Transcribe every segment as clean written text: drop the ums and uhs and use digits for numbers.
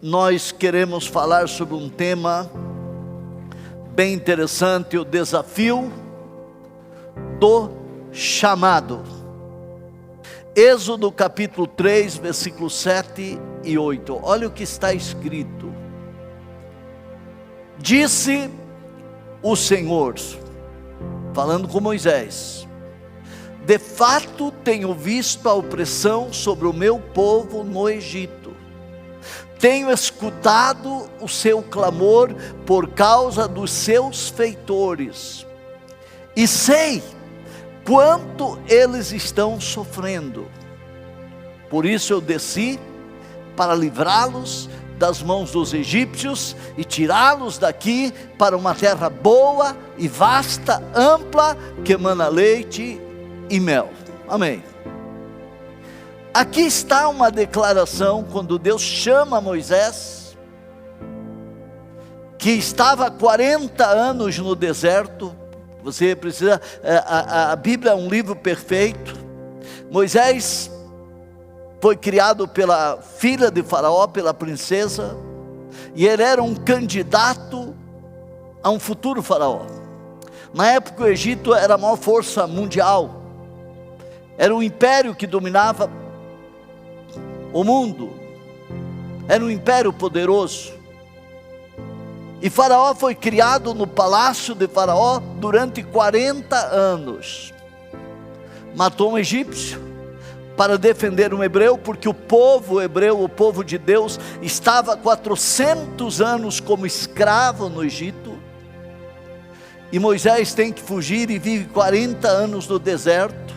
nós queremos falar sobre um tema bem interessante, o desafio do chamado. Êxodo capítulo 3, versículos 7 e 8. Olha o que está escrito. Disse o Senhor, falando com Moisés: de fato tenho visto a opressão sobre o meu povo no Egito. Tenho escutado o seu clamor por causa dos seus feitores, e sei quanto eles estão sofrendo. Por isso eu desci para livrá-los das mãos dos egípcios e tirá-los daqui para uma terra boa e vasta, ampla, que emana leite e mel. Amém. Aqui está uma declaração quando Deus chama Moisés, que estava há 40 anos no deserto. Você precisa, a Bíblia é um livro perfeito. Moisés foi criado pela filha de Faraó, pela princesa, e ele era um candidato a um futuro Faraó. Na época o Egito era a maior força mundial, era o império que dominava o mundo, era um império poderoso. E Faraó foi criado no palácio de Faraó durante 40 anos. Matou um egípcio para defender um hebreu, porque o povo hebreu, o povo de Deus, estava há 400 anos como escravo no Egito. E Moisés tem que fugir e vive 40 anos no deserto,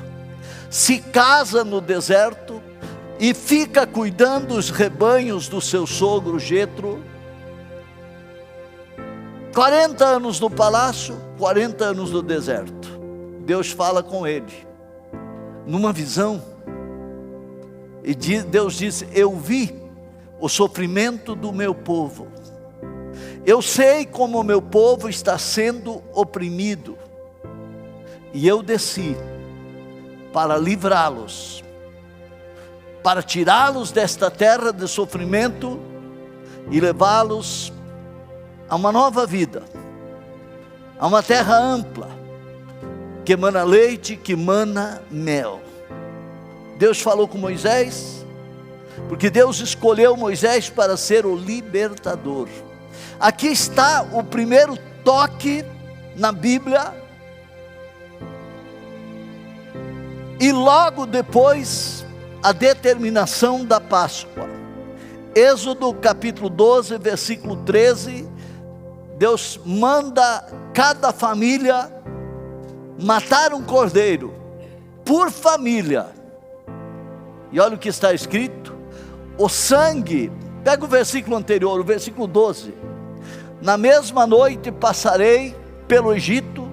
se casa no deserto e fica cuidando dos rebanhos do seu sogro Jetro. 40 anos no palácio, 40 anos no deserto. Deus fala com ele numa visão, e Deus disse: eu vi o sofrimento do meu povo, eu sei como o meu povo está sendo oprimido, e eu desci para livrá-los, para tirá-los desta terra de sofrimento e levá-los a uma nova vida, a uma terra ampla, que emana leite, que emana mel. Deus falou com Moisés, porque Deus escolheu Moisés para ser o libertador. Aqui está o primeiro toque na Bíblia, e logo depois a determinação da Páscoa. Êxodo capítulo 12, versículo 13, Deus manda cada família matar um cordeiro por família. E olha o que está escrito: o sangue, pega o versículo anterior, o versículo 12. Na mesma noite passarei pelo Egito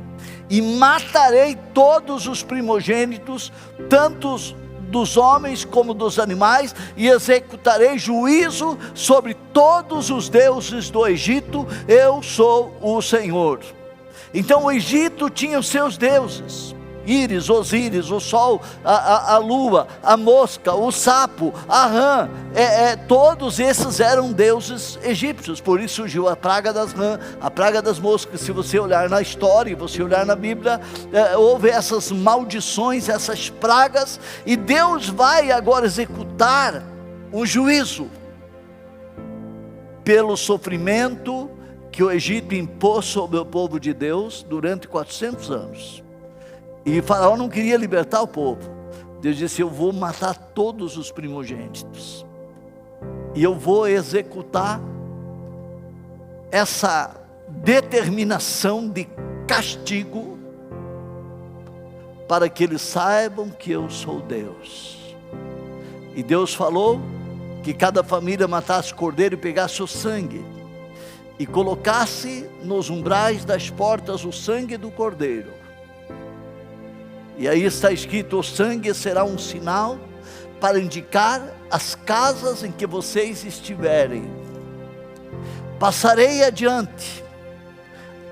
e matarei todos os primogênitos, tanto dos homens como dos animais, e executarei juízo sobre todos os deuses do Egito. Eu sou o Senhor. Então o Egito tinha os seus deuses: Íris, Osíris, o sol, a lua, a mosca, o sapo, a rã, todos esses eram deuses egípcios. Por isso surgiu a praga das rãs, a praga das moscas. Se você olhar na história e você olhar na Bíblia, houve essas maldições, essas pragas, e Deus vai agora executar um juízo pelo sofrimento que o Egito impôs sobre o povo de Deus durante 400 anos. E Faraó não queria libertar o povo. Deus disse: eu vou matar todos os primogênitos, e eu vou executar essa determinação de castigo, para que eles saibam que eu sou Deus. E Deus falou que cada família matasse o cordeiro e pegasse o sangue, e colocasse nos umbrais das portas o sangue do cordeiro. E aí está escrito: o sangue será um sinal para indicar as casas em que vocês estiverem. Passarei adiante,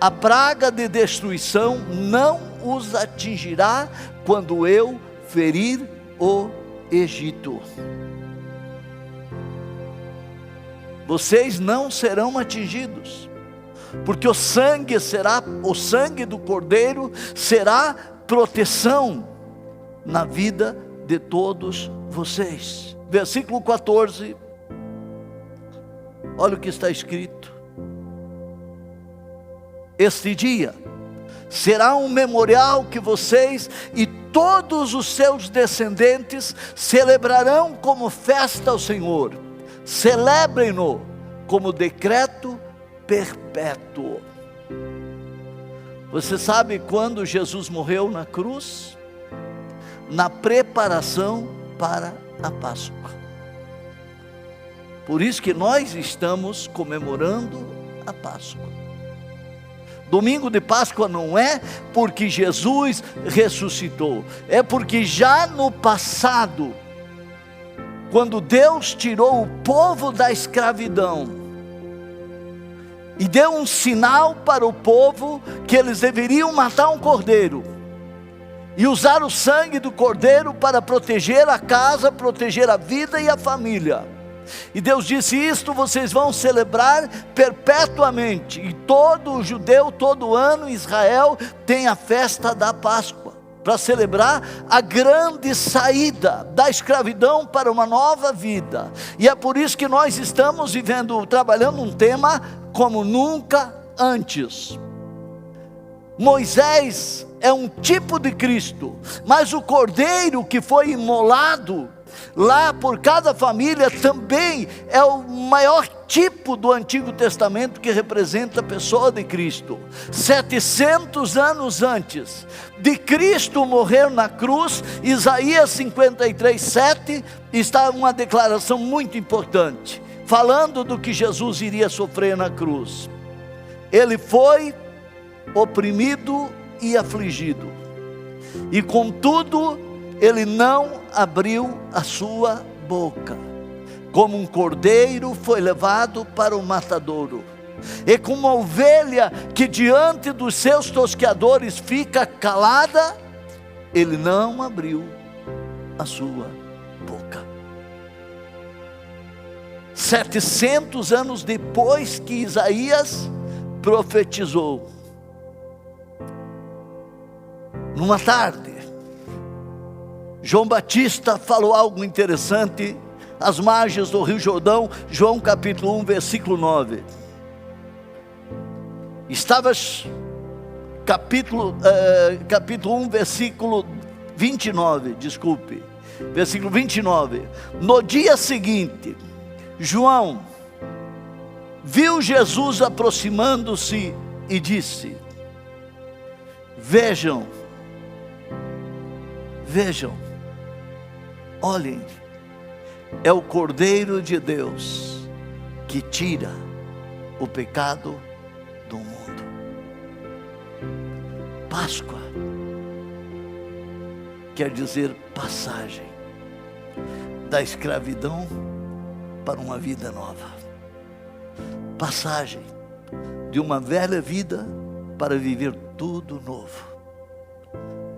a praga de destruição não os atingirá quando eu ferir o Egito. vocês não serão atingidos, porque o sangue do Cordeiro será proteção na vida de todos vocês. Versículo 14, olha o que está escrito: este dia será um memorial que vocês e todos os seus descendentes celebrarão como festa ao Senhor. Celebrem-no como decreto perpétuo. Você sabe quando Jesus morreu na cruz? Na preparação para a Páscoa. Por isso que nós estamos comemorando a Páscoa. Domingo de Páscoa não é porque Jesus ressuscitou, é porque já no passado, quando Deus tirou o povo da escravidão e deu um sinal para o povo que eles deveriam matar um cordeiro e usar o sangue do cordeiro para proteger a casa, proteger a vida e a família. E Deus disse: isto vocês vão celebrar perpetuamente. E todo judeu, todo ano, Israel tem a festa da Páscoa, para celebrar a grande saída da escravidão para uma nova vida. E é por isso que nós estamos trabalhando um tema como nunca antes. Moisés é um tipo de Cristo, mas o cordeiro que foi imolado lá por cada família também é o maior tipo do Antigo Testamento que representa a pessoa de Cristo. 700 anos antes de Cristo morrer na cruz, Isaías 53:7 está uma declaração muito importante, falando do que Jesus iria sofrer na cruz. Ele foi oprimido e afligido, e contudo ele não abriu a sua boca. Como um cordeiro foi levado para o matadouro, e como uma ovelha que diante dos seus tosqueadores fica calada, ele não abriu a sua boca. 700 anos depois que Isaías profetizou, numa tarde, João Batista falou algo interessante às margens do Rio Jordão. João capítulo 1, versículo 9. Capítulo 1, versículo 29, desculpe. Versículo 29. No dia seguinte, João viu Jesus aproximando-se e disse: Vejam, olhem, é o Cordeiro de Deus que tira o pecado do mundo. Páscoa quer dizer passagem da escravidão para uma vida nova, passagem de uma velha vida para viver tudo novo.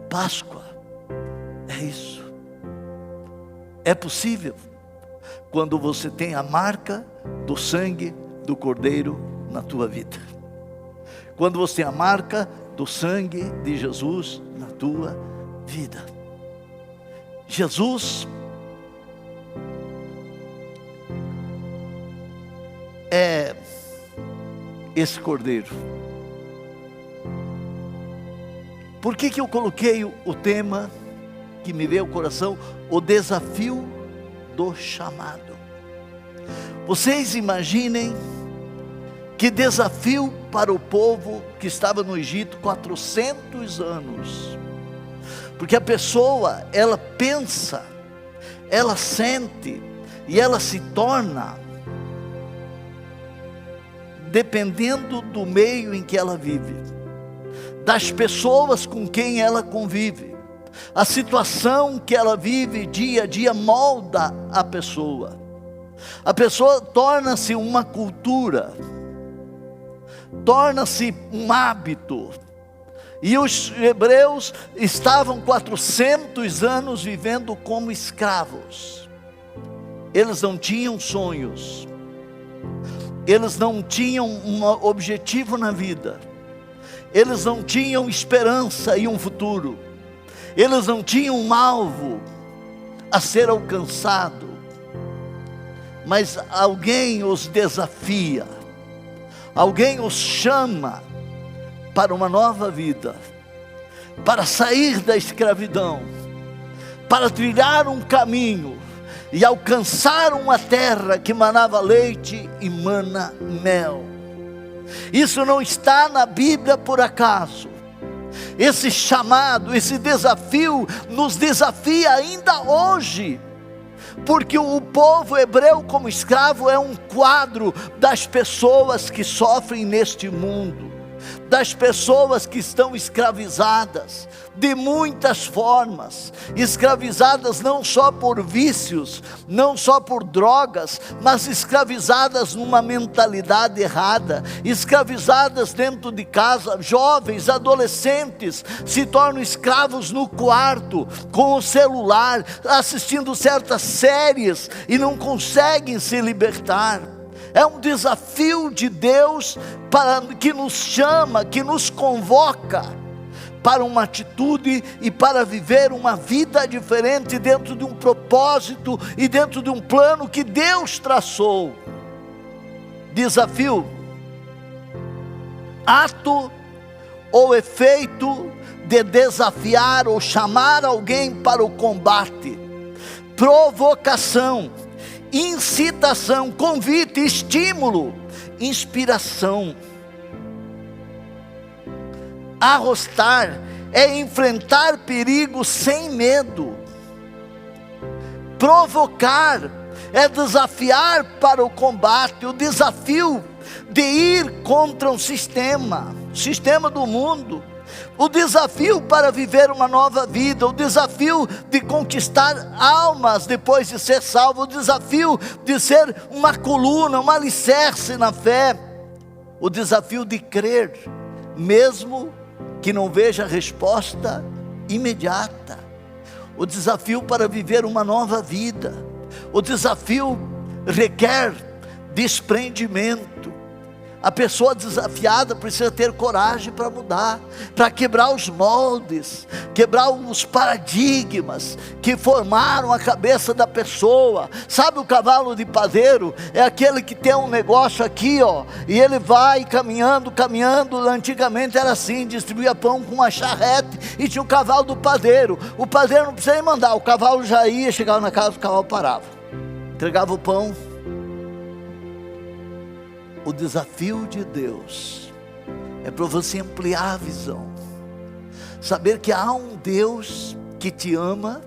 Páscoa é isso. É possível quando você tem a marca do sangue do Cordeiro na tua vida, quando você tem a marca do sangue de Jesus na tua vida. Jesus é esse Cordeiro. Por que eu coloquei o tema que me veio ao coração, o desafio do chamado? Vocês imaginem que desafio para o povo que estava no Egito 400 anos. Porque a pessoa, ela pensa, ela sente e ela se torna dependendo do meio em que ela vive, das pessoas com quem ela convive. A situação que ela vive dia a dia molda a pessoa. A pessoa torna-se uma cultura, torna-se um hábito. E os hebreus estavam 400 anos vivendo como escravos. Eles não tinham sonhos, eles não tinham um objetivo na vida, eles não tinham esperança e um futuro, eles não tinham um alvo a ser alcançado, mas alguém os desafia, alguém os chama para uma nova vida, para sair da escravidão, para trilhar um caminho e alcançar uma terra que manava leite e mana mel. Isso não está na Bíblia por acaso. Esse chamado, esse desafio nos desafia ainda hoje, porque o povo hebreu como escravo é um quadro das pessoas que sofrem neste mundo, das pessoas que estão escravizadas de muitas formas, escravizadas não só por vícios, não só por drogas, mas escravizadas numa mentalidade errada, escravizadas dentro de casa. Jovens, adolescentes se tornam escravos no quarto, com o celular, assistindo certas séries e não conseguem se libertar. É um desafio de Deus que nos chama, que nos convoca para uma atitude e para viver uma vida diferente dentro de um propósito e dentro de um plano que Deus traçou. Desafio, ato ou efeito de desafiar ou chamar alguém para o combate, provocação, incitação, convite, estímulo, inspiração. Arrostar é enfrentar perigo sem medo. Provocar é desafiar para o combate, o desafio de ir contra um sistema do mundo, o desafio para viver uma nova vida, o desafio de conquistar almas depois de ser salvo, o desafio de ser uma coluna, um alicerce na fé, o desafio de crer, mesmo que não veja resposta imediata, o desafio para viver uma nova vida, o desafio requer desprendimento. A pessoa desafiada precisa ter coragem para mudar, para quebrar os moldes, quebrar os paradigmas que formaram a cabeça da pessoa. Sabe o cavalo de padeiro? É aquele que tem um negócio aqui, ó, e ele vai caminhando. Antigamente era assim, distribuía pão com uma charrete e tinha o cavalo do padeiro. O padeiro não precisava nem mandar, o cavalo já ia, chegava na casa, o cavalo parava, entregava o pão. O desafio de Deus é para você ampliar a visão, saber que há um Deus que te ama,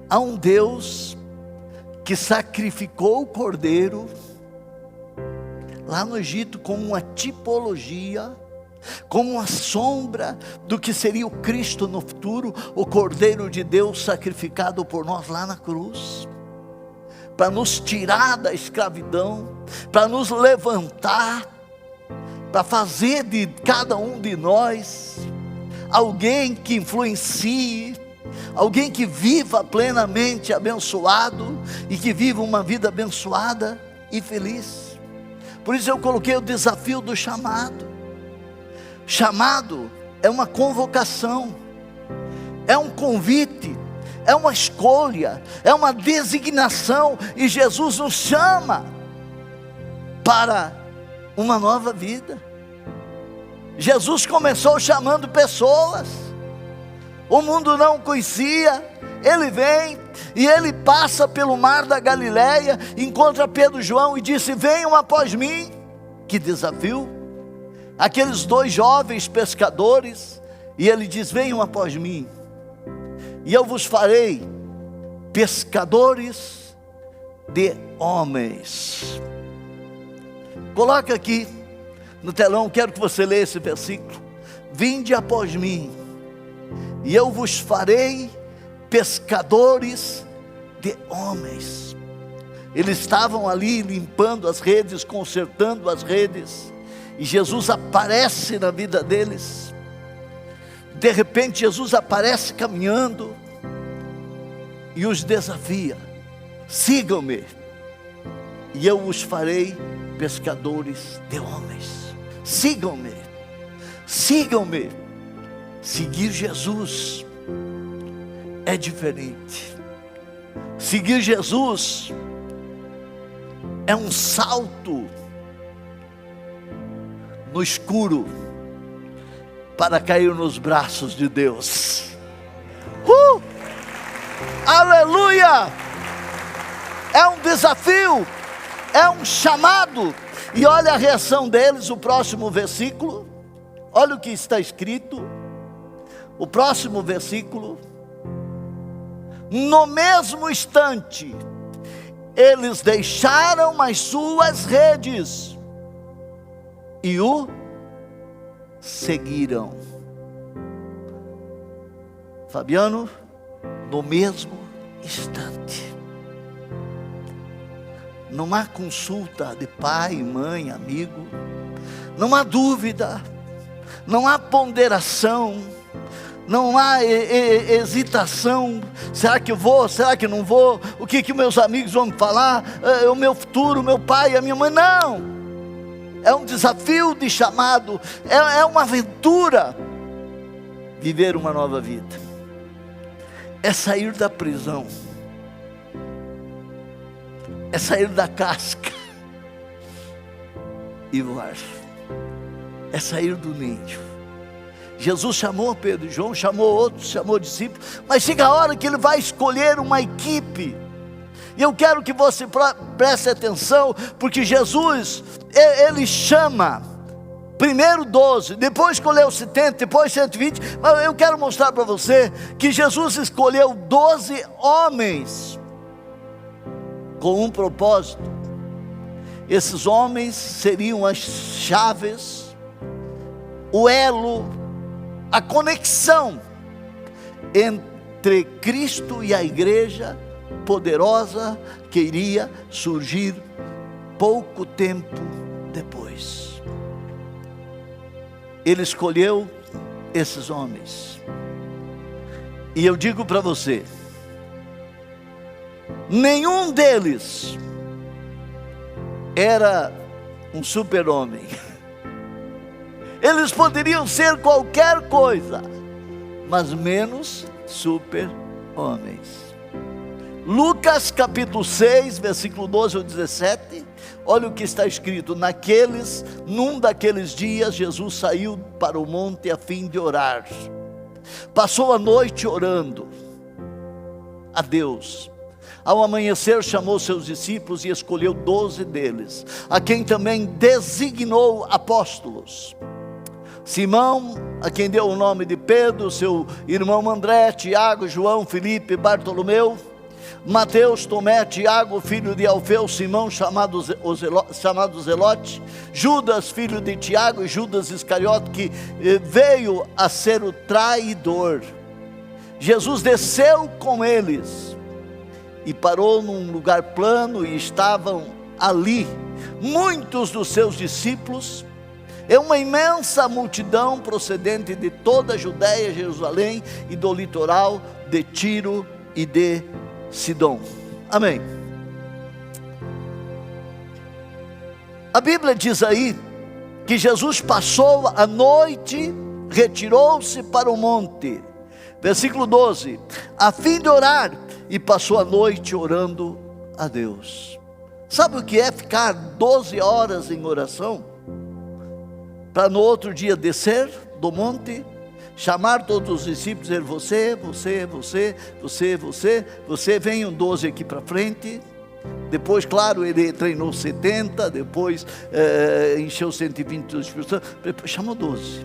há um Deus que sacrificou o cordeiro lá no Egito como uma tipologia, como uma sombra do que seria o Cristo no futuro, o Cordeiro de Deus sacrificado por nós lá na cruz, para nos tirar da escravidão, para nos levantar, para fazer de cada um de nós alguém que influencie, alguém que viva plenamente abençoado e que viva uma vida abençoada e feliz. Por isso eu coloquei o desafio do chamado. Chamado é uma convocação, é um convite, é uma escolha, é uma designação, e Jesus nos chama para uma nova vida. Jesus começou chamando pessoas, o mundo não conhecia, ele vem e ele passa pelo mar da Galileia, encontra Pedro e João e disse: venham após mim. Que desafio! Aqueles dois jovens pescadores, e ele diz: venham após mim, e eu vos farei pescadores de homens. Coloca aqui no telão, quero que você leia esse versículo. Vinde após mim, e eu vos farei pescadores de homens. Eles estavam ali limpando as redes, consertando as redes, e Jesus aparece na vida deles. De repente Jesus aparece caminhando e os desafia: sigam-me. e eu os farei pescadores de homens. Sigam-me, sigam-me. Seguir Jesus é diferente. Seguir Jesus é um salto no escuro para cair nos braços de Deus. Aleluia! É um desafio, é um chamado. E olha a reação deles, o próximo versículo. Olha o que está escrito. O próximo versículo. No mesmo instante, eles deixaram as suas redes e o seguiram. Fabiano, no mesmo instante. Não há consulta de pai, mãe, amigo. Não há dúvida. Não há ponderação. Não há hesitação. Será que eu vou? Será que não vou? O que meus amigos vão me falar? O meu futuro, o meu pai, a minha mãe? Não. É um desafio de chamado. É uma aventura. Viver uma nova vida. É sair da prisão. É sair da casca e voar. É sair do ninho. Jesus chamou Pedro e João, chamou outros, chamou discípulos, mas chega a hora que ele vai escolher uma equipe. E eu quero que você preste atenção, porque Jesus, ele chama primeiro 12, depois escolheu 70, depois 120, mas eu quero mostrar para você que Jesus escolheu 12 homens com um propósito. Esses homens seriam as chaves, o elo, a conexão entre Cristo e a igreja poderosa que iria surgir pouco tempo depois. Ele escolheu esses homens. E eu digo para você, nenhum deles era um super-homem. Eles poderiam ser qualquer coisa, mas menos super-homens. Lucas capítulo 6, versículo 12 ao 17, olha o que está escrito. Num daqueles dias, Jesus saiu para o monte a fim de orar. Passou a noite orando a Deus. Ao amanhecer chamou seus discípulos e escolheu 12 deles, a quem também designou apóstolos. Simão, a quem deu o nome de Pedro, seu irmão André, Tiago, João, Filipe, Bartolomeu, Mateus, Tomé, Tiago, filho de Alfeu, Simão, chamado Zelote, Judas, filho de Tiago, e Judas Iscariote, que veio a ser o traidor. Jesus desceu com eles e parou num lugar plano, e estavam ali muitos dos seus discípulos, e uma imensa multidão procedente de toda a Judéia, Jerusalém e do litoral de Tiro e de Sidom. Amém. A Bíblia diz aí que Jesus passou a noite, retirou-se para o monte, versículo 12, a fim de orar, e passou a noite orando a Deus. Sabe o que é ficar 12 horas em oração? Para no outro dia descer do monte, chamar todos os discípulos e dizer: você, venham 12 aqui para frente. Depois, claro, ele treinou 70, depois encheu 120 do Espírito Santo, chamou 12.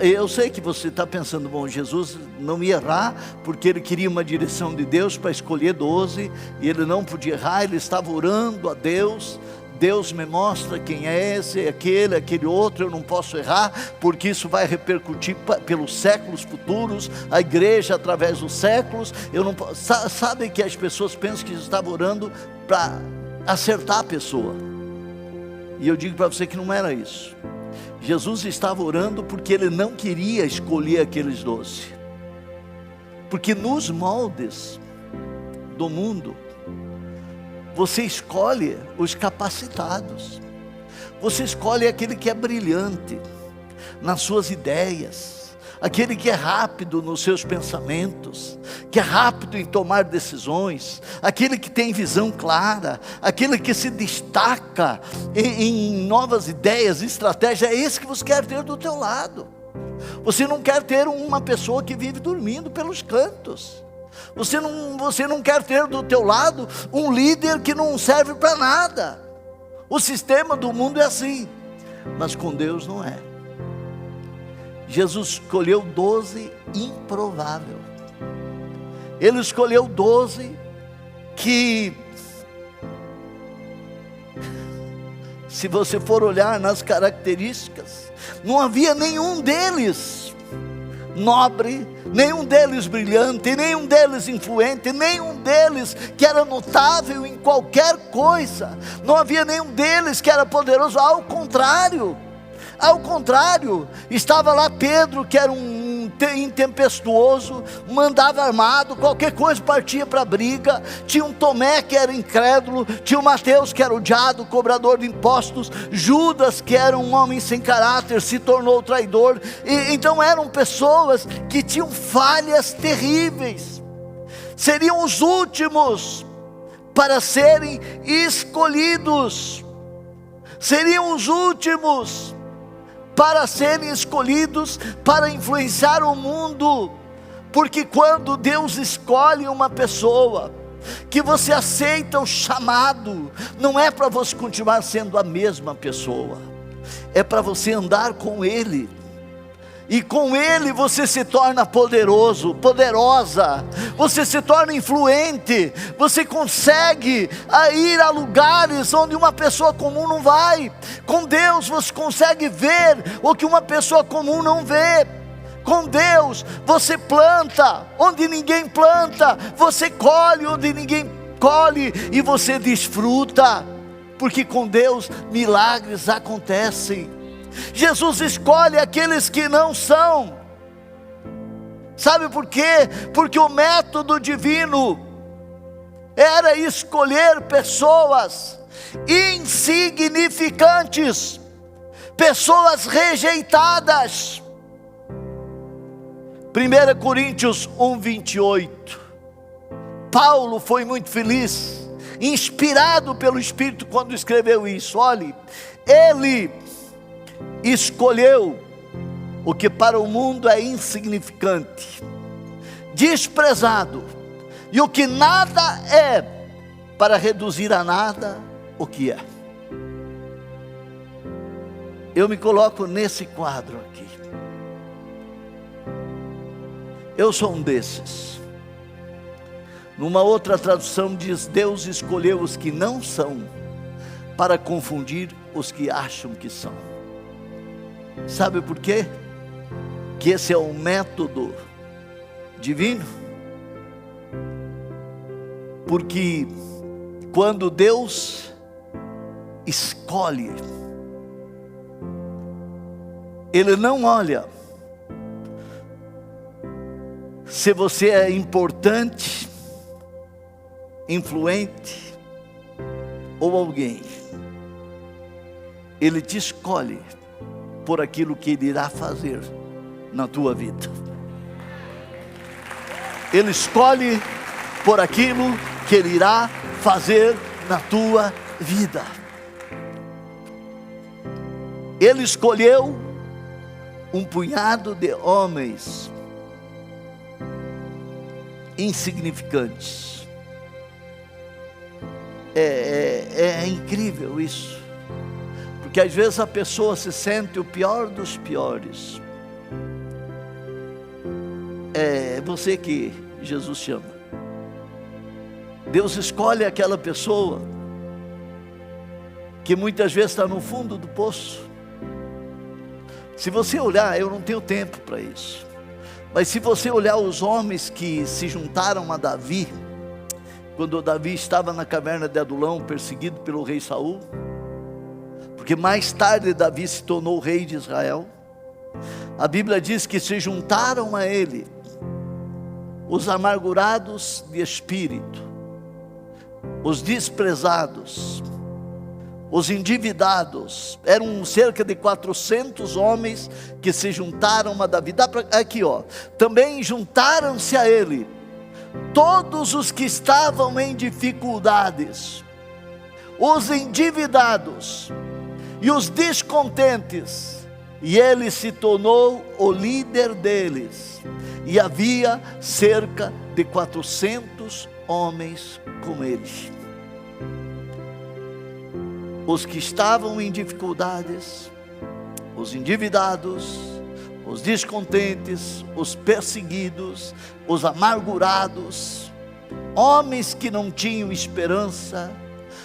Eu sei que você está pensando, bom, Jesus não ia errar, porque ele queria uma direção de Deus para escolher 12, e ele não podia errar, ele estava orando a Deus. Deus me mostra quem é esse, aquele outro, eu não posso errar, porque isso vai repercutir pelos séculos futuros, a igreja através dos séculos. Eu não posso. Sabe que as pessoas pensam que Jesus estava orando para acertar a pessoa, e eu digo para você que não era isso. Jesus estava orando porque ele não queria escolher aqueles 12, porque nos moldes do mundo, Você escolhe os capacitados. Você escolhe aquele que é brilhante nas suas ideias, aquele que é rápido nos seus pensamentos, que é rápido em tomar decisões, aquele que tem visão clara, aquele que se destaca em novas ideias, estratégias. É esse que você quer ter do teu lado. Você não quer ter uma pessoa que vive dormindo pelos cantos. Você não quer ter do teu lado um líder que não serve para nada. O sistema do mundo é assim, mas com Deus não é. Jesus escolheu 12 improvável. Ele escolheu 12 que, se você for olhar nas características, não havia nenhum deles nobre, nenhum deles brilhante, nenhum deles influente, nenhum deles que era notável em qualquer coisa. Não havia nenhum deles que era poderoso. Ao contrário, estava lá Pedro, que era um intempestuoso, mandava armado, qualquer coisa partia para a briga. Tinha um Tomé que era incrédulo, tinha o Mateus que era odiado, cobrador de impostos, Judas que era um homem sem caráter, se tornou traidor. Então eram pessoas que tinham falhas terríveis, seriam os últimos para serem escolhidos, seriam os últimos para serem escolhidos, para influenciar o mundo. Porque quando Deus escolhe uma pessoa, que você aceita o chamado, não é para você continuar sendo a mesma pessoa, é para você andar com Ele, e com Ele você se torna poderoso, poderosa, você se torna influente, você consegue ir a lugares onde uma pessoa comum não vai. Com Deus você consegue ver o que uma pessoa comum não vê. Com Deus você planta onde ninguém planta, você colhe onde ninguém colhe, e você desfruta, porque com Deus milagres acontecem. Jesus escolhe aqueles que não são. Sabe por quê? Porque o método divino era escolher pessoas insignificantes, pessoas rejeitadas. 1 Coríntios 1:28. Paulo foi muito feliz, inspirado pelo Espírito, quando escreveu isso. Olhe, ele escolheu o que para o mundo é insignificante, desprezado, e o que nada é, para reduzir a nada o que é. Eu me coloco nesse quadro aqui. Eu sou um desses. Numa outra tradução diz: Deus escolheu os que não são, para confundir os que acham que são. Sabe por quê? Que esse é o método divino. Porque quando Deus escolhe, Ele não olha se você é importante, influente ou alguém. Ele te escolhe por aquilo que Ele irá fazer na tua vida. Ele escolhe por aquilo que Ele irá fazer na tua vida. Ele escolheu um punhado de homens insignificantes. É incrível isso, porque às vezes a pessoa se sente o pior dos piores. É você que Jesus chama. Deus escolhe aquela pessoa que muitas vezes está no fundo do poço. Se você olhar, eu não tenho tempo para isso, mas se você olhar os homens que se juntaram a Davi, quando Davi estava na caverna de Adulão, perseguido pelo rei Saul, porque mais tarde Davi se tornou rei de Israel, a Bíblia diz que se juntaram a ele os amargurados de espírito, os desprezados, os endividados. Eram cerca de 400 homens que se juntaram a Davi. Aqui, ó. Também juntaram-se a ele todos os que estavam em dificuldades, os endividados e os descontentes, e ele se tornou o líder deles. E havia cerca de 400 homens com ele. Os que estavam em dificuldades, os endividados, os descontentes, os perseguidos, os amargurados, homens que não tinham esperança,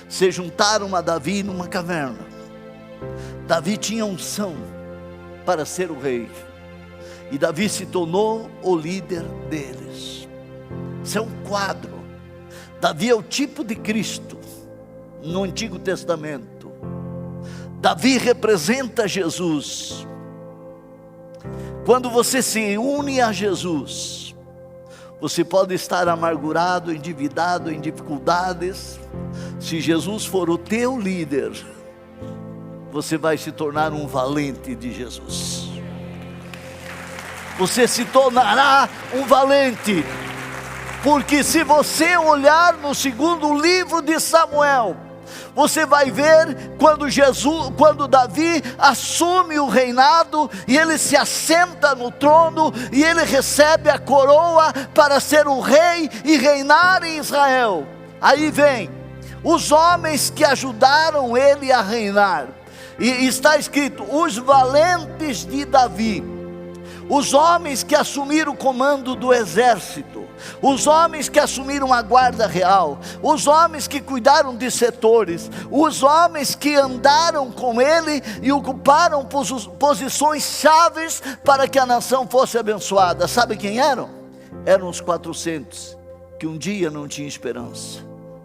se juntaram a Davi numa caverna. Davi tinha unção para ser o rei, e Davi se tornou o líder deles. Isso é um quadro. Davi é o tipo de Cristo no Antigo Testamento. Davi representa Jesus. Quando você se une a Jesus, você pode estar amargurado, endividado, em dificuldades. Se Jesus for o teu líder, você vai se tornar um valente de Jesus. Você se tornará um valente, porque se você olhar no segundo livro de Samuel, você vai ver quando Davi assume o reinado, e ele se assenta no trono, e ele recebe a coroa para ser o rei e reinar em Israel. Aí vem os homens que ajudaram ele a reinar, e está escrito: os valentes de Davi, os homens que assumiram o comando do exército, os homens que assumiram a guarda real, os homens que cuidaram de setores, os homens que andaram com ele e ocuparam posições chaves para que a nação fosse abençoada. Sabe quem eram? Eram os 400 que um dia não tinham esperança,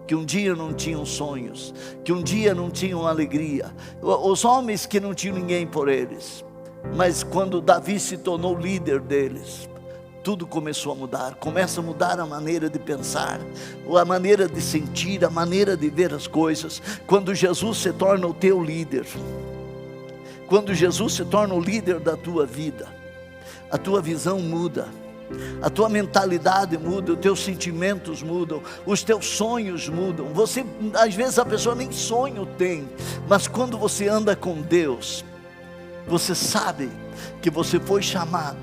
que um dia não tinham sonhos, que um dia não tinham alegria, os homens que não tinham ninguém por eles. Mas quando Davi se tornou líder deles, tudo começou a mudar. Começa a mudar a maneira de pensar, a maneira de sentir, a maneira de ver as coisas. Quando Jesus se torna o teu líder, quando Jesus se torna o líder da tua vida, a tua visão muda, a tua mentalidade muda, os teus sentimentos mudam, os teus sonhos mudam. Você, às vezes a pessoa nem sonho tem, mas quando você anda com Deus, você sabe que você foi chamado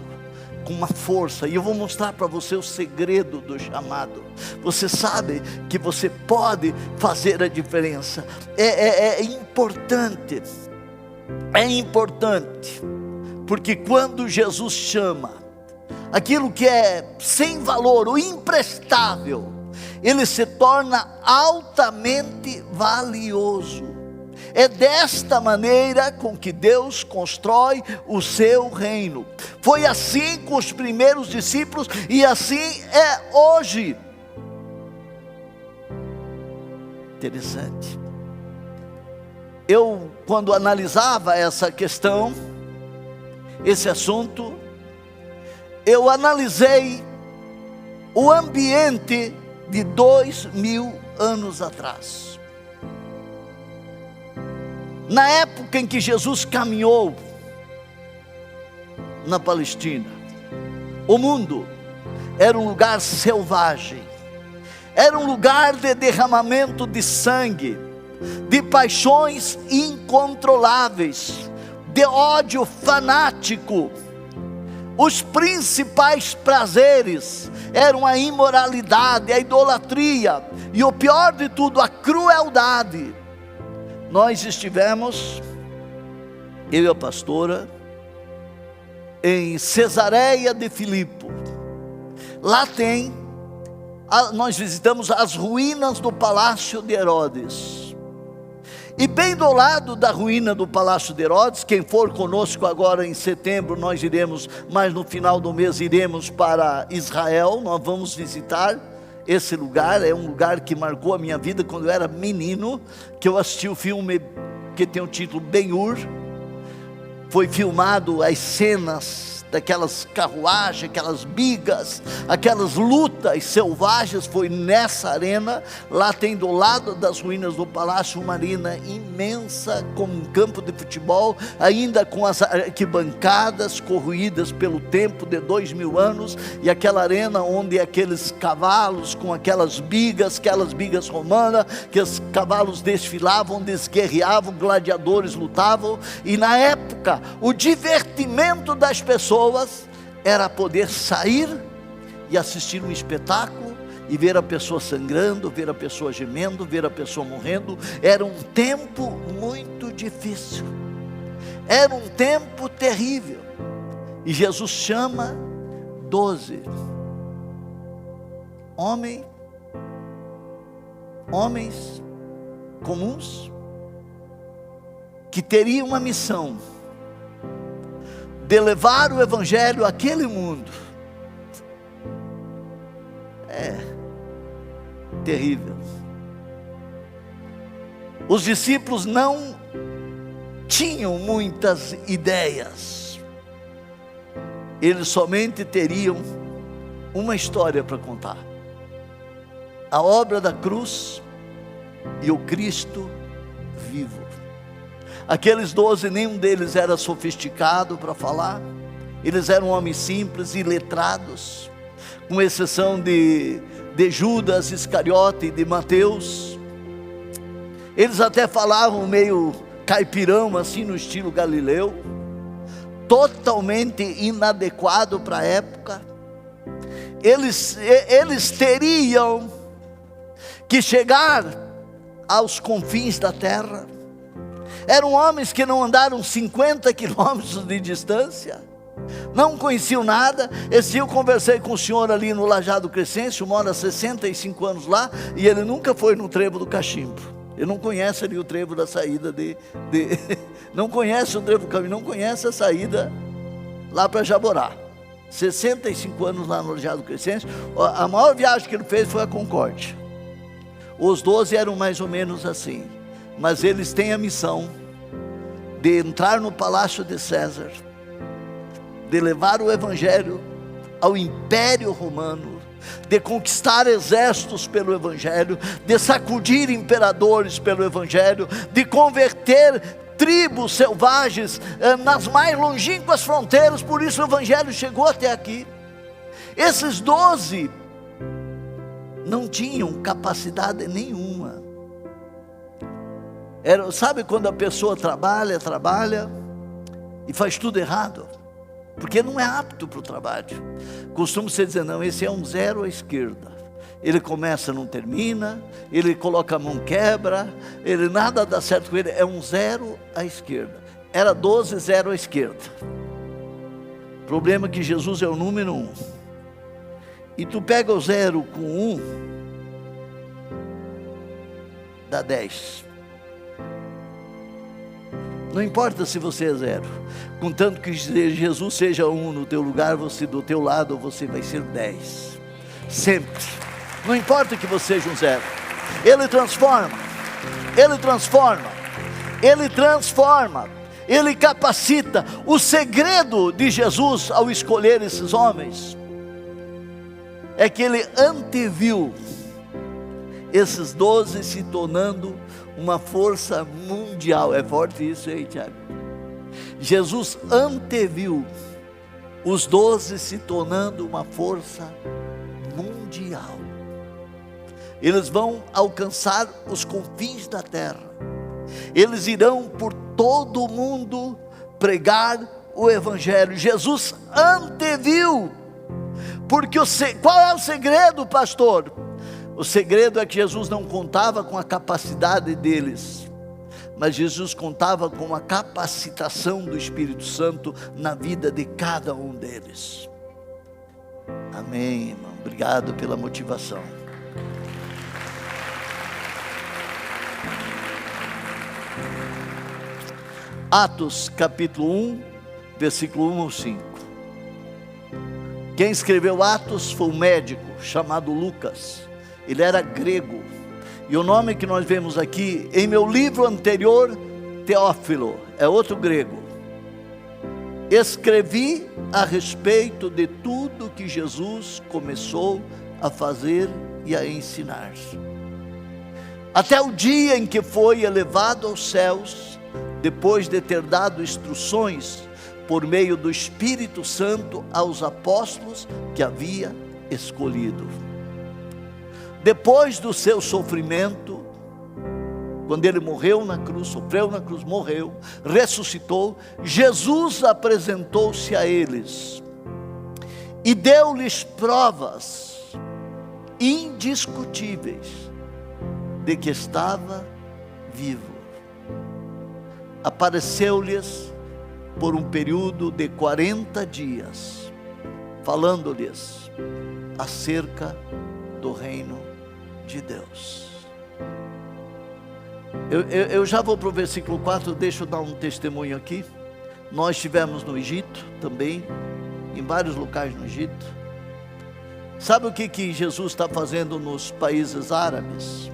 com uma força, e eu vou mostrar para você o segredo do chamado. Você sabe que você pode fazer a diferença. É importante, porque quando Jesus chama aquilo que é sem valor, o imprestável, ele se torna altamente valioso. É desta maneira com que Deus constrói o seu reino. Foi assim com os primeiros discípulos, e assim é hoje. Interessante. Eu, quando analisava essa questão, esse assunto, eu analisei o ambiente de 2000 anos atrás. Na época em que Jesus caminhou na Palestina, o mundo era um lugar selvagem, era um lugar de derramamento de sangue, de paixões incontroláveis, de ódio fanático. Os principais prazeres eram a imoralidade, a idolatria, e o pior de tudo, a crueldade. Nós estivemos, eu e a pastora, em Cesareia de Filipe. Lá nós visitamos as ruínas do Palácio de Herodes. E bem do lado da ruína do Palácio de Herodes, quem for conosco agora em setembro, nós iremos, mas no final do mês iremos para Israel. Nós vamos visitar esse lugar. É um lugar que marcou a minha vida quando eu era menino, que eu assisti o filme que tem o título Ben-Hur. Foi filmado as cenas daquelas carruagens, aquelas bigas, aquelas lutas selvagens, foi nessa arena. Lá tem do lado das ruínas do palácio uma arena imensa, como um campo de futebol, ainda com as arquibancadas corroídas pelo tempo de 2000 anos, e aquela arena onde aqueles cavalos com aquelas bigas romanas, que os cavalos desfilavam, desguerreavam, gladiadores lutavam. E na época o divertimento das pessoas era poder sair e assistir um espetáculo e ver a pessoa sangrando, ver a pessoa gemendo, ver a pessoa morrendo. Era um tempo muito difícil, era um tempo terrível, e Jesus chama 12 homens comuns, que teriam uma missão de levar o evangelho àquele mundo. É terrível. Os discípulos não tinham muitas ideias, eles somente teriam uma história para contar: a obra da cruz e o Cristo vivo. Aqueles 12, nenhum deles era sofisticado para falar, eles eram homens simples e letrados, com exceção de Judas Iscariote e de Mateus. Eles até falavam meio caipirão, assim, no estilo galileu, totalmente inadequado para a época. Eles teriam que chegar aos confins da terra. Eram homens que não andaram 50 quilômetros de distância, não conheciam nada. Esse dia eu conversei com o senhor ali no Lajado Crescêncio, mora há 65 anos lá, e ele nunca foi no trevo do Cachimbo. Ele não conhece ali o trevo da saída não conhece o trevo do caminho, não conhece a saída lá para Jaborá. 65 anos lá no Lajado Crescêncio. A maior viagem que ele fez foi a Concórdia. Os 12 eram mais ou menos assim, mas eles têm a missão de entrar no palácio de César, de levar o evangelho ao Império Romano, de conquistar exércitos pelo evangelho, de sacudir imperadores pelo evangelho, de converter tribos selvagens nas mais longínquas fronteiras. Por isso o evangelho chegou até aqui. Esses 12 não tinham capacidade nenhuma. Sabe quando a pessoa trabalha e faz tudo errado, porque não é apto para o trabalho? Costuma-se dizer: não, esse é um 0 à esquerda. Ele começa, não termina, ele coloca a mão, quebra, ele nada dá certo com ele, é um 0 à esquerda. Era 12, 0 à esquerda. O problema é que Jesus é o número 1, e tu pega o 0 com 1, dá 10. Não importa se você é 0, contanto que Jesus seja 1 no teu lugar, você do teu lado, você vai ser 10, sempre. Não importa que você seja um 0, Ele transforma, Ele capacita. O segredo de Jesus ao escolher esses homens é que Ele anteviu esses 12 se tornando uma força mundial. É forte isso aí, Tiago. Jesus anteviu os 12 se tornando uma força mundial. Eles vão alcançar os confins da terra, eles irão por todo o mundo pregar o evangelho. Jesus anteviu, porque qual é o segredo, pastor? O segredo é que Jesus não contava com a capacidade deles, mas Jesus contava com a capacitação do Espírito Santo na vida de cada um deles. Amém, irmão. Obrigado pela motivação. Atos capítulo 1, versículo 1 ao 5. Quem escreveu Atos foi um médico chamado Lucas. Ele era grego, e o nome que nós vemos aqui, em meu livro anterior, Teófilo, é outro grego. escrevi a respeito de tudo que Jesus começou a fazer e a ensinar, até o dia em que foi elevado aos céus, depois de ter dado instruções por meio do Espírito Santo aos apóstolos que havia escolhido. Depois do seu sofrimento, quando ele morreu na cruz, sofreu na cruz, morreu, ressuscitou, Jesus apresentou-se a eles e deu-lhes provas indiscutíveis de que estava vivo. Apareceu-lhes por um período de 40 dias, falando-lhes acerca do reino de Deus. Eu já vou para o versículo 4, deixa eu dar um testemunho aqui. Nós estivemos no Egito também, em vários locais no Egito. Sabe o que Jesus está fazendo nos países árabes?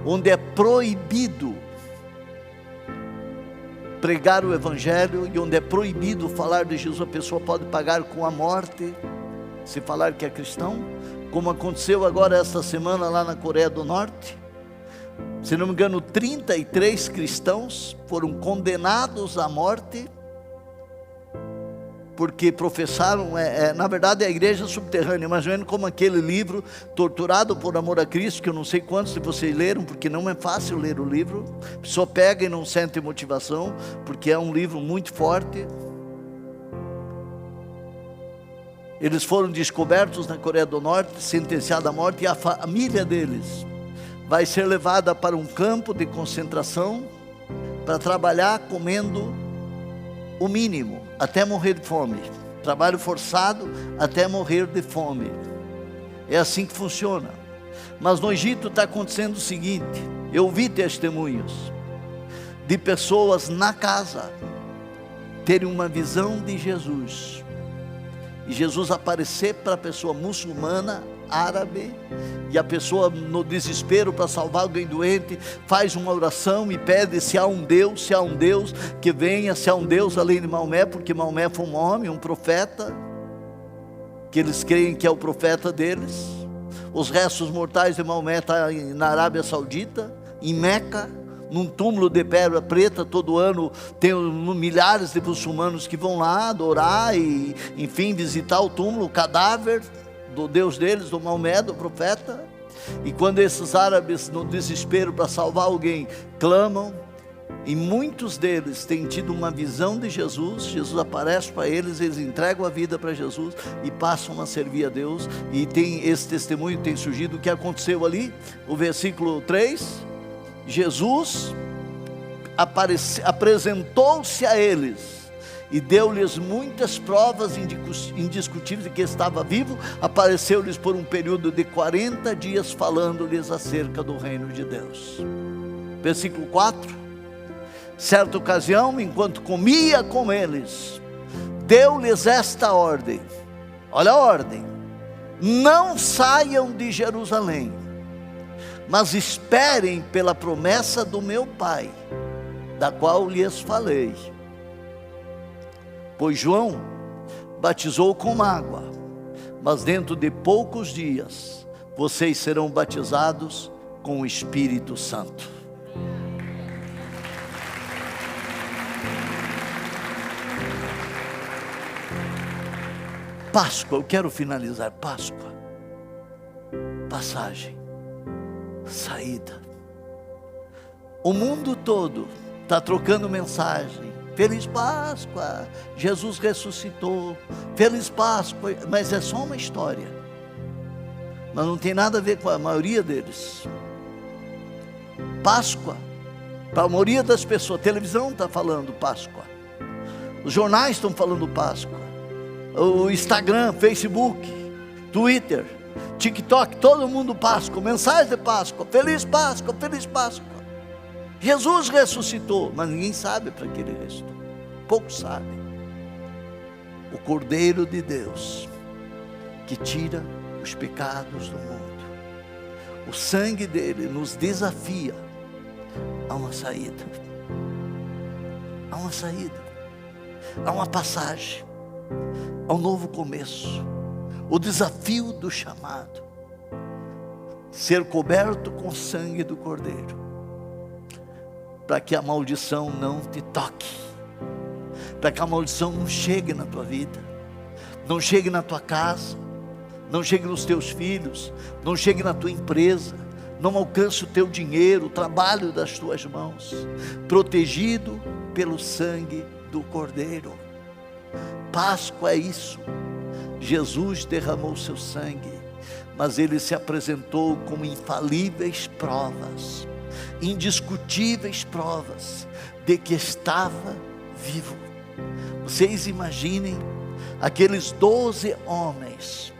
Onde é proibido pregar o Evangelho e onde é proibido falar de Jesus, a pessoa pode pagar com a morte, se falar que é cristão, como aconteceu agora esta semana lá na Coreia do Norte. Se não me engano, 33 cristãos foram condenados à morte, porque professaram, na verdade é a igreja subterrânea, mais ou menos como aquele livro, Torturado por Amor a Cristo, que eu não sei quantos de vocês leram, porque não é fácil ler o livro, a pessoa pega e não sente motivação, porque é um livro muito forte. Eles foram descobertos na Coreia do Norte, sentenciados à morte, e a família deles vai ser levada para um campo de concentração, para trabalhar comendo o mínimo, até morrer de fome. Trabalho forçado até morrer de fome. É assim que funciona. Mas no Egito está acontecendo o seguinte: eu vi testemunhos de pessoas na casa terem uma visão de Jesus, e Jesus aparecer para a pessoa muçulmana, árabe, e a pessoa no desespero para salvar alguém doente, faz uma oração e pede se há um Deus que venha, se há um Deus além de Maomé, porque Maomé foi um homem, um profeta, que eles creem que é o profeta deles. Os restos mortais de Maomé estão na Arábia Saudita, em Meca, num túmulo de pedra preta. Todo ano tem milhares de muçulmanos que vão lá adorar e, enfim, visitar o túmulo, o cadáver do Deus deles, do Maomé, do profeta. E quando esses árabes, no desespero para salvar alguém, clamam, e muitos deles têm tido uma visão de Jesus, Jesus aparece para eles, eles entregam a vida para Jesus e passam a servir a Deus. E tem esse testemunho, tem surgido. O que aconteceu ali? O versículo 3, Jesus apresentou-se a eles e deu-lhes muitas provas indiscutíveis de que estava vivo. Apareceu-lhes por um período de 40 dias, falando-lhes acerca do reino de Deus. Versículo 4, certa ocasião, enquanto comia com eles, deu-lhes esta ordem, olha a ordem: não saiam de Jerusalém, mas esperem pela promessa do meu Pai, da qual lhes falei. Pois João batizou com água, mas dentro de poucos dias vocês serão batizados com o Espírito Santo. Páscoa, eu quero finalizar. Páscoa, passagem, saída. O mundo todo está trocando mensagem. Feliz Páscoa, Jesus ressuscitou, Feliz Páscoa, mas é só uma história, mas não tem nada a ver com a maioria deles. Páscoa, para a maioria das pessoas, a televisão está falando Páscoa, os jornais estão falando Páscoa, o Instagram, Facebook, Twitter, TikTok, todo mundo Páscoa, mensagem de Páscoa, Feliz Páscoa, Feliz Páscoa. Jesus ressuscitou, mas ninguém sabe para que ele ressuscitou. Poucos sabem. O Cordeiro de Deus, que tira os pecados do mundo. O sangue dele nos desafia a uma saída. A uma saída. há uma passagem, há um novo começo. O desafio do chamado: ser coberto com o sangue do Cordeiro, para que a maldição não te toque, para que a maldição não chegue na tua vida, não chegue na tua casa, não chegue nos teus filhos, não chegue na tua empresa, não alcance o teu dinheiro, o trabalho das tuas mãos, protegido pelo sangue do Cordeiro. Páscoa é isso. Jesus derramou seu sangue, mas ele se apresentou como infalíveis provas, indiscutíveis provas de que estava vivo. Vocês imaginem aqueles 12 homens,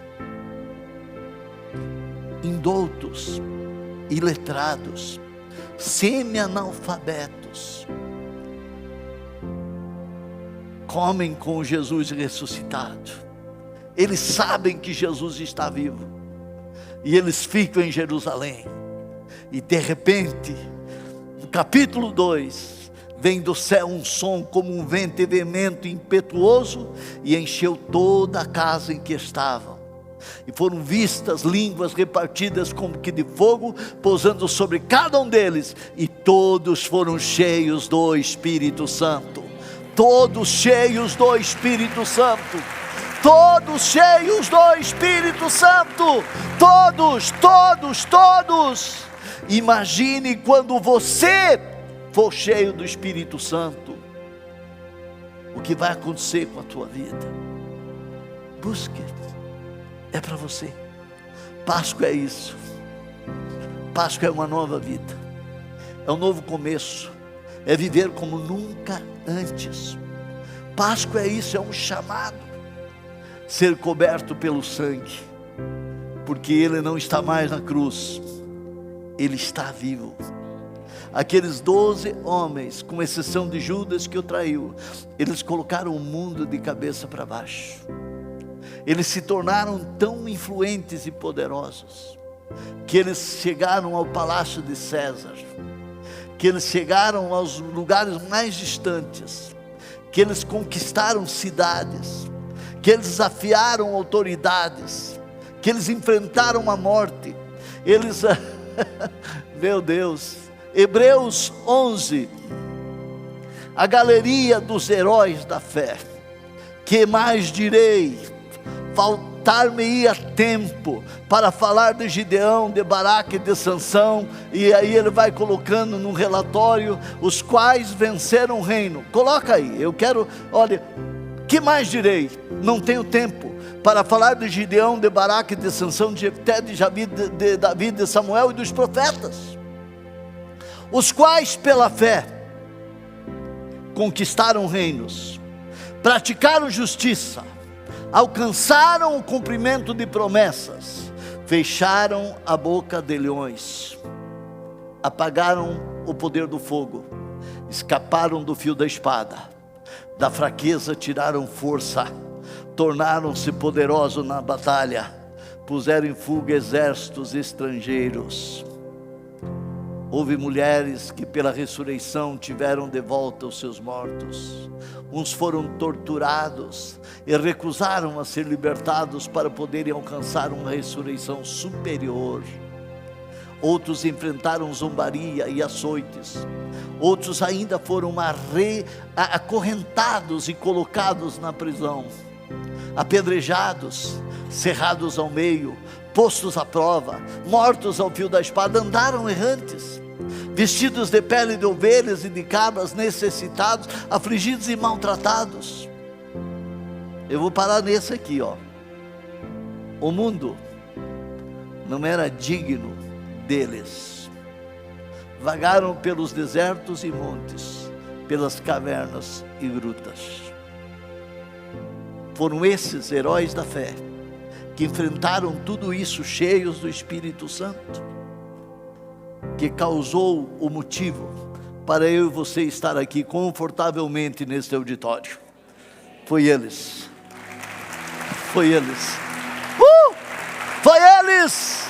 indoutos, iletrados, semi-analfabetos, comem com Jesus ressuscitado. Eles sabem que Jesus está vivo, e eles ficam em Jerusalém, e de repente, no capítulo 2, vem do céu um som como um vento veemente, impetuoso, e encheu toda a casa em que estavam, e foram vistas línguas repartidas como que de fogo, pousando sobre cada um deles, e todos foram cheios do Espírito Santo. Todos cheios do Espírito Santo. Todos cheios do Espírito Santo. Todos. Imagine quando você for cheio do Espírito Santo, o que vai acontecer com a tua vida. Busque. É para você. Páscoa é isso. Páscoa é uma nova vida, é um novo começo, é viver como nunca antes. Páscoa é isso, é um chamado, ser coberto pelo sangue, porque Ele não está mais na cruz, Ele está vivo. Aqueles 12 homens, com exceção de Judas que o traiu, eles colocaram o mundo de cabeça para baixo. Eles se tornaram tão influentes e poderosos, que eles chegaram ao palácio de César, que eles chegaram aos lugares mais distantes, que eles conquistaram cidades, que eles desafiaram autoridades, que eles enfrentaram a morte. Eles, meu Deus, Hebreus 11, a galeria dos heróis da fé. Que mais direi? Faltar-me-ia tempo para falar de Gideão, de Baraque e de Sansão, e aí ele vai colocando no relatório os quais venceram o reino. Coloca aí, eu quero, olha, que mais direi? Não tenho tempo para falar de Gideão, de Baraque, de Sansão, de Jefté, de Davi, de Samuel e dos profetas, os quais pela fé conquistaram reinos, praticaram justiça, alcançaram o cumprimento de promessas, fecharam a boca de leões, apagaram o poder do fogo, escaparam do fio da espada, da fraqueza tiraram força, tornaram-se poderosos na batalha, puseram em fuga exércitos estrangeiros. Houve mulheres que pela ressurreição tiveram de volta os seus mortos. Uns foram torturados e recusaram a ser libertados para poderem alcançar uma ressurreição superior. Outros enfrentaram zombaria e açoites. Outros ainda foram acorrentados e colocados na prisão, apedrejados, cerrados ao meio, postos à prova, mortos ao fio da espada. Andaram errantes, vestidos de pele de ovelhas e de cabras, necessitados, afligidos e maltratados. Eu vou parar nesse aqui, ó. O mundo não era digno deles. Vagaram pelos desertos e montes, pelas cavernas e grutas. Foram esses heróis da fé que enfrentaram tudo isso cheios do Espírito Santo, que causou o motivo para eu e você estar aqui confortavelmente neste auditório. Foi eles. Foi eles. Foi eles.